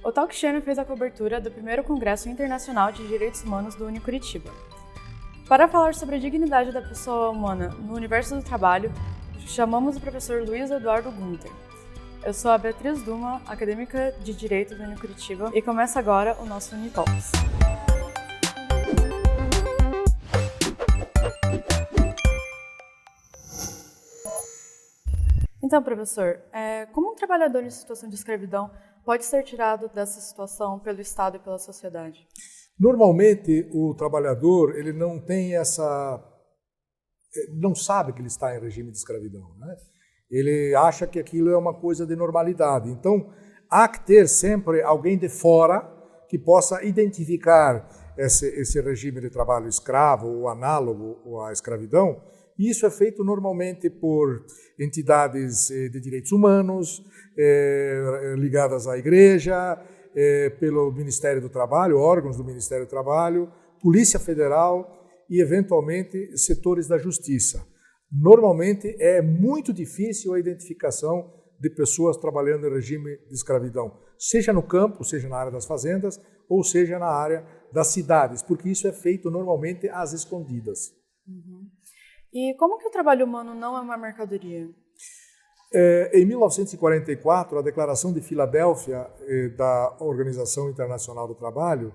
O Talk Channel fez a cobertura do primeiro Congresso Internacional de Direitos Humanos do Unicuritiba. Para falar sobre a dignidade da pessoa humana no universo do trabalho, chamamos o professor Luiz Eduardo Gunter. Eu sou a Beatriz Duma, acadêmica de Direito do Unicuritiba, e começa agora o nosso Unitalks. Então, professor, como um trabalhador em situação de escravidão pode ser tirado dessa situação pelo Estado e pela sociedade? Normalmente, o trabalhador ele não sabe que ele está em regime de escravidão, né? Ele acha que aquilo é uma coisa de normalidade. Então, há que ter sempre alguém de fora que possa identificar esse regime de trabalho escravo ou análogo à escravidão. E isso é feito normalmente por entidades de direitos humanos, ligadas à igreja, pelo Ministério do Trabalho, órgãos do Ministério do Trabalho, Polícia Federal e, eventualmente, setores da justiça. Normalmente, é muito difícil a identificação de pessoas trabalhando em regime de escravidão, seja no campo, seja na área das fazendas, ou seja na área das cidades, porque isso é feito normalmente às escondidas. Uhum. E como que o trabalho humano não é uma mercadoria? Em 1944, a Declaração de Filadélfia da Organização Internacional do Trabalho,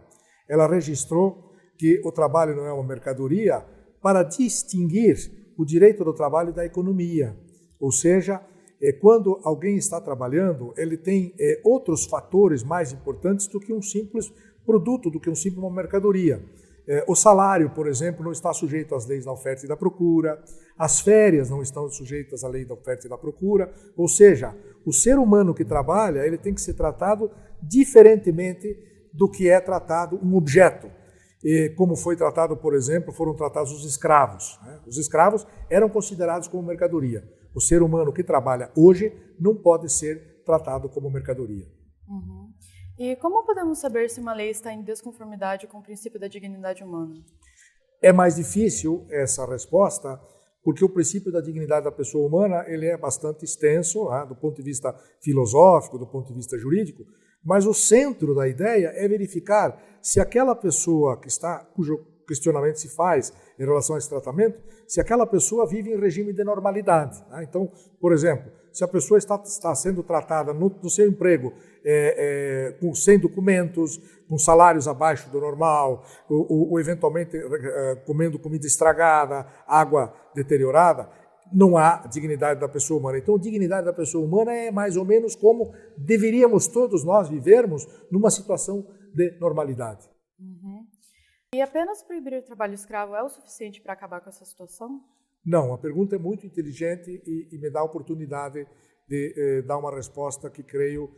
ela registrou que o trabalho não é uma mercadoria para distinguir o direito do trabalho da economia. Ou seja, quando alguém está trabalhando, ele tem outros fatores mais importantes do que um simples produto, do que um simples uma mercadoria. O salário, por exemplo, não está sujeito às leis da oferta e da procura, as férias não estão sujeitas à lei da oferta e da procura, ou seja, o ser humano que trabalha ele tem que ser tratado diferentemente do que é tratado um objeto. Como foi tratado, por exemplo, foram tratados os escravos, né? Os escravos eram considerados como mercadoria. O ser humano que trabalha hoje não pode ser tratado como mercadoria. Uhum. E como podemos saber se uma lei está em desconformidade com o princípio da dignidade humana? É mais difícil essa resposta, porque o princípio da dignidade da pessoa humana ele é bastante extenso, né, do ponto de vista filosófico, do ponto de vista jurídico, mas o centro da ideia é verificar se aquela pessoa cujo questionamento se faz em relação a esse tratamento, se aquela pessoa vive em regime de normalidade, né? Então, por exemplo, se a pessoa está sendo tratada no seu emprego sem documentos, com salários abaixo do normal, ou eventualmente comendo comida estragada, água deteriorada, não há dignidade da pessoa humana. Então, a dignidade da pessoa humana é mais ou menos como deveríamos todos nós vivermos numa situação de normalidade. Uhum. E apenas proibir o trabalho escravo é o suficiente para acabar com essa situação? Não, a pergunta é muito inteligente e me dá a oportunidade de dar uma resposta que creio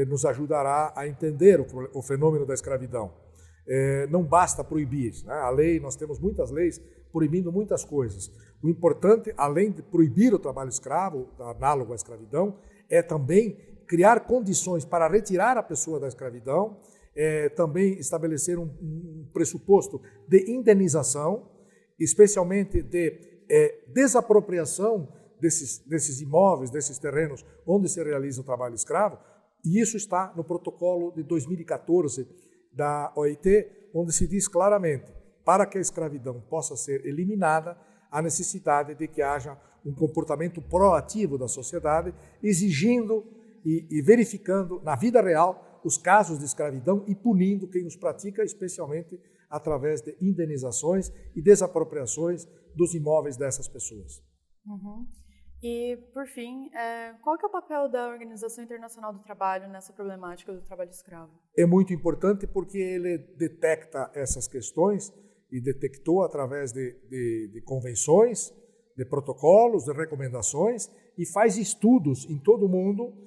nos ajudará a entender o fenômeno da escravidão. Não basta proibir, né? A lei, nós temos muitas leis proibindo muitas coisas. O importante, além de proibir o trabalho escravo, análogo à escravidão, é também criar condições para retirar a pessoa da escravidão, também estabelecer um pressuposto de indenização, especialmente de desapropriação desses imóveis, desses terrenos onde se realiza o trabalho escravo, e isso está no protocolo de 2014 da OIT, onde se diz claramente, para que a escravidão possa ser eliminada, há necessidade de que haja um comportamento proativo da sociedade, exigindo e verificando na vida real os casos de escravidão e punindo quem os pratica, especialmente através de indenizações e desapropriações dos imóveis dessas pessoas. Uhum. E, por fim, qual que é o papel da Organização Internacional do Trabalho nessa problemática do trabalho escravo? É muito importante porque ele detecta essas questões e detectou através de convenções, de protocolos, de recomendações e faz estudos em todo o mundo,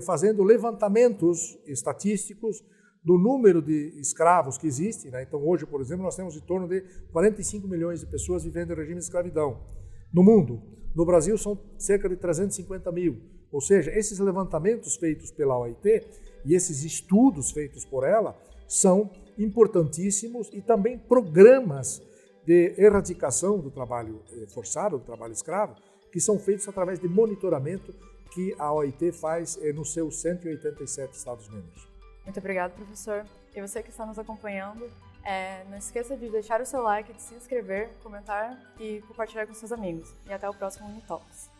fazendo levantamentos estatísticos do número de escravos que existe, né? Então, hoje, por exemplo, nós temos em torno de 45 milhões de pessoas vivendo em regime de escravidão no mundo. No Brasil, são cerca de 350 mil. Ou seja, esses levantamentos feitos pela OIT e esses estudos feitos por ela são importantíssimos e também programas de erradicação do trabalho forçado, do trabalho escravo, que são feitos através de monitoramento que a OIT faz nos seus 187 Estados-membros. Muito obrigada, professor. E você que está nos acompanhando, não esqueça de deixar o seu like, de se inscrever, comentar e compartilhar com seus amigos. E até o próximo Unitalks.